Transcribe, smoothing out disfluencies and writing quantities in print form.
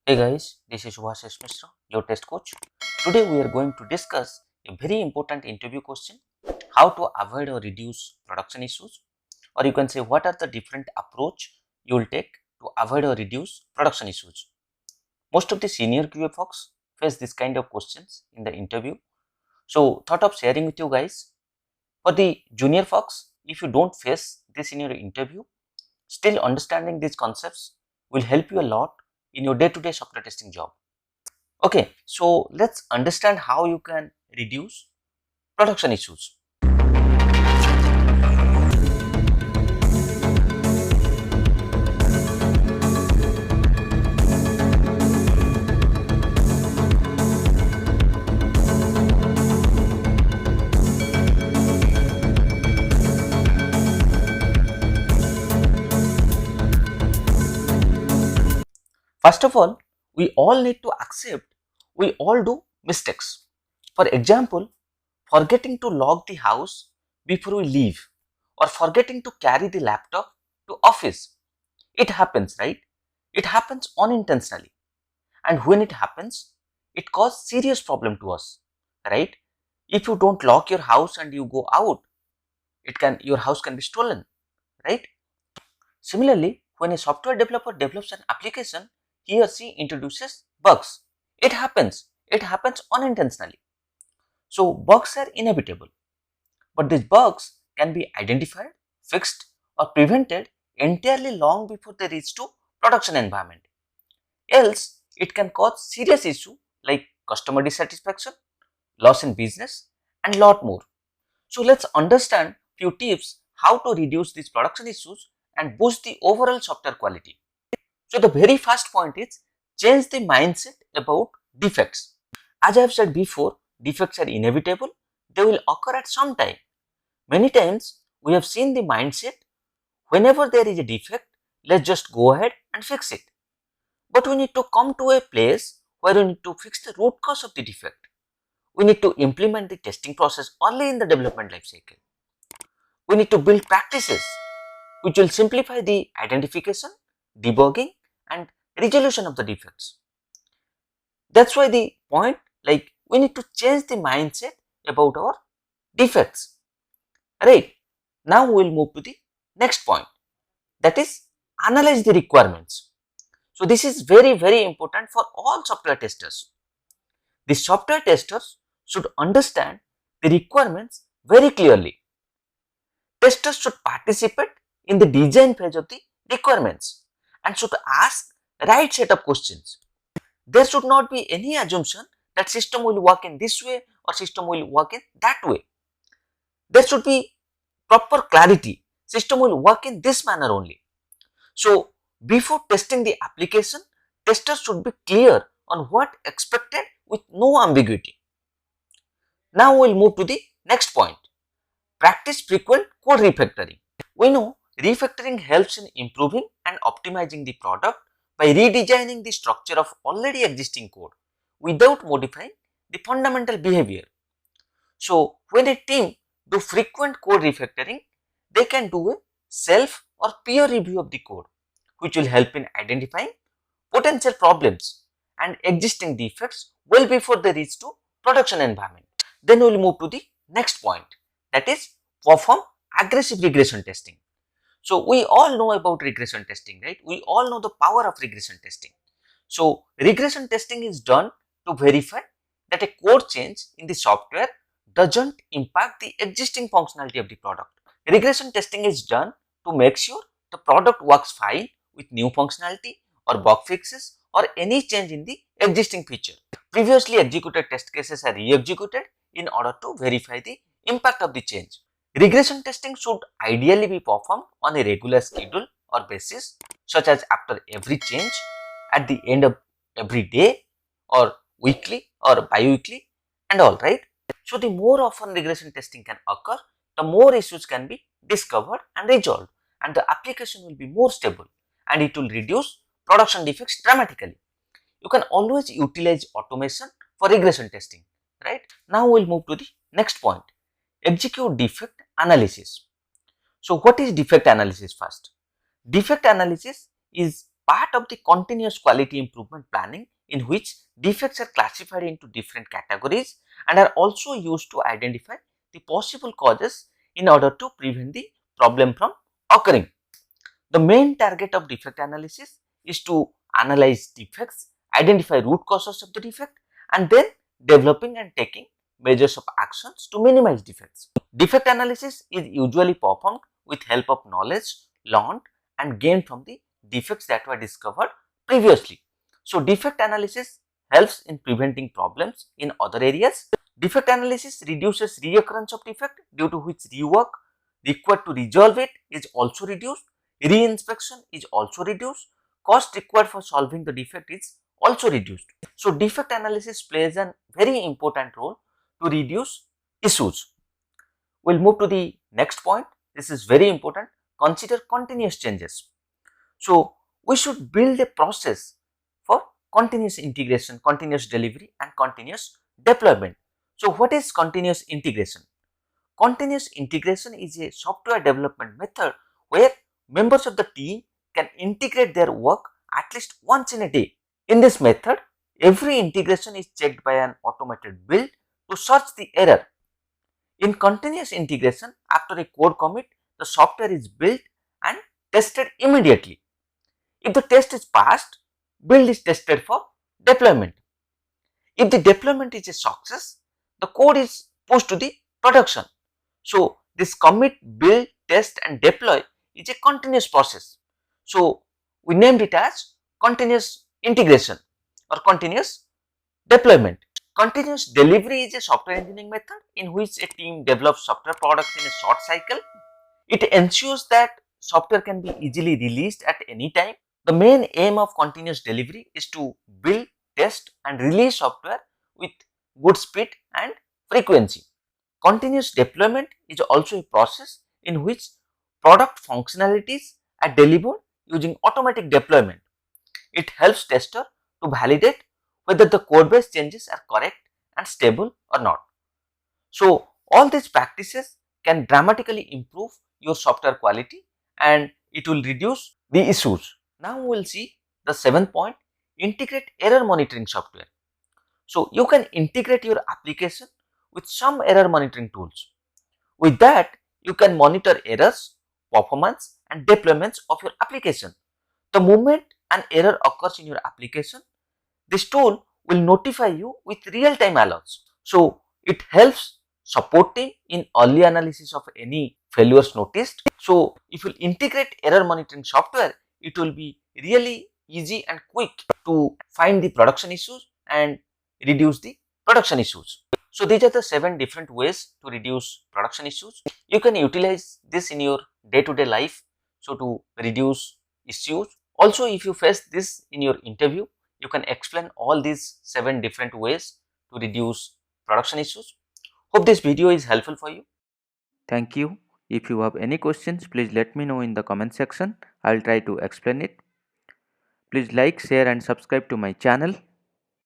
Hey guys, this is Subhashish Mishra, your test coach. Today we are going to discuss a very important interview question: how to avoid or reduce production issues, or you can say what are the different approach you will take to avoid or reduce production issues. Most of the senior QA folks face this kind of questions in the interview. So thought of sharing with you guys. For the junior folks, if you don't face this in your interview, still understanding these concepts will help you a lot in your day-to-day software testing job. Okay, so let's understand how you can reduce production issues. First of all, we all need to accept we all do mistakes. For example, forgetting to lock the house before we leave or forgetting to carry the laptop to office. It happens, right? It happens unintentionally. And when it happens, it causes serious problem to us, right? If you don't lock your house and you go out, your house can be stolen, right? Similarly, when a software developer develops an application, he or she introduces bugs. It happens. It happens unintentionally. So bugs are inevitable, but these bugs can be identified, fixed, or prevented entirely long before they reach to production environment. Else, it can cause serious issue like customer dissatisfaction, loss in business, and lot more. So let's understand few tips how to reduce these production issues and boost the overall software quality. So the very first point is change the mindset about defects. As I have said before, defects are inevitable. They will occur at some time. Many times we have seen the mindset, whenever there is a defect, let's just go ahead and fix it. But we need to come to a place where we need to fix the root cause of the defect. We need to implement the testing process early in the development life cycle. We need to build practices which will simplify the identification, debugging, and resolution of the defects. That's why the point, like, we need to change the mindset about our defects. Right. Now we will move to the next point, that is analyze the requirements. So this is very important for all software testers. The software testers should understand the requirements very clearly. Testers should participate in the design phase of the requirements and should ask right set of questions. There should not be any assumption that system will work in this way or system will work in that way. There should be proper clarity. System will work in this manner only. So before testing the application, testers should be clear on what expected with no ambiguity. Now we will move to the next point. Practice frequent code refactoring. We know refactoring helps in improving and optimizing the product by redesigning the structure of already existing code without modifying the fundamental behavior. So when a team do frequent code refactoring, they can do a self or peer review of the code, which will help in identifying potential problems and existing defects well before they reach to production environment. Then we will move to the next point, that is perform aggressive regression testing. So we all know about regression testing, right? We all know the power of regression testing. So regression testing is done to verify that a code change in the software doesn't impact the existing functionality of the product. Regression testing is done to make sure the product works fine with new functionality or bug fixes or any change in the existing feature. Previously executed test cases are re-executed in order to verify the impact of the change. Regression testing should ideally be performed on a regular schedule or basis, such as after every change, at the end of every day, or weekly or bi-weekly, and all, right. So the more often regression testing can occur, the more issues can be discovered and resolved, and the application will be more stable and it will reduce production defects dramatically. You can always utilize automation for regression testing, right. Now we will move to the next point, execute defect analysis. So what is defect analysis first? Defect analysis is part of the continuous quality improvement planning in which defects are classified into different categories and are also used to identify the possible causes in order to prevent the problem from occurring. The main target of defect analysis is to analyze defects, identify root causes of the defect, and then developing and taking measures of actions to minimize defects. Defect analysis is usually performed with help of knowledge learned and gained from the defects that were discovered previously. So, defect analysis helps in preventing problems in other areas. Defect analysis reduces reoccurrence of defect, due to which rework required to resolve it is also reduced. Reinspection is also reduced. Cost required for solving the defect is also reduced. So, defect analysis plays a very important role to reduce issues. We will move to the next point. This is very important. Consider continuous changes. So, we should build a process for continuous integration, continuous delivery and continuous deployment. So, what is continuous integration? Continuous integration is a software development method where members of the team can integrate their work at least once in a day. In this method, every integration is checked by an automated build to search the error. In continuous integration, after a code commit, the software is built and tested immediately. If the test is passed, build is tested for deployment. If the deployment is a success, the code is pushed to the production. So, this commit, build, test and deploy is a continuous process. So, we named it as continuous integration or continuous deployment. Continuous delivery is a software engineering method in which a team develops software products in a short cycle. It ensures that software can be easily released at any time. The main aim of continuous delivery is to build, test and release software with good speed and frequency. Continuous deployment is also a process in which product functionalities are delivered using automatic deployment. It helps tester to validate whether the code base changes are correct and stable or not. So, all these practices can dramatically improve your software quality and it will reduce the issues. Now, we will see the 7th point, integrate error monitoring software. So, you can integrate your application with some error monitoring tools. With that, you can monitor errors, performance and deployments of your application. The moment an error occurs in your application, this tool will notify you with real-time alerts. So, it helps support team in early analysis of any failures noticed. So, if you integrate error monitoring software, it will be really easy and quick to find the production issues and reduce the production issues. So, these are the 7 different ways to reduce production issues. You can utilize this in your day-to-day life, so to reduce issues. Also, if you face this in your interview, you can explain all these 7 different ways to reduce production issues. Hope this video is helpful for you. Thank you. If you have any questions, please let me know in the comment section. I'll try to explain it. Please like, share and subscribe to my channel.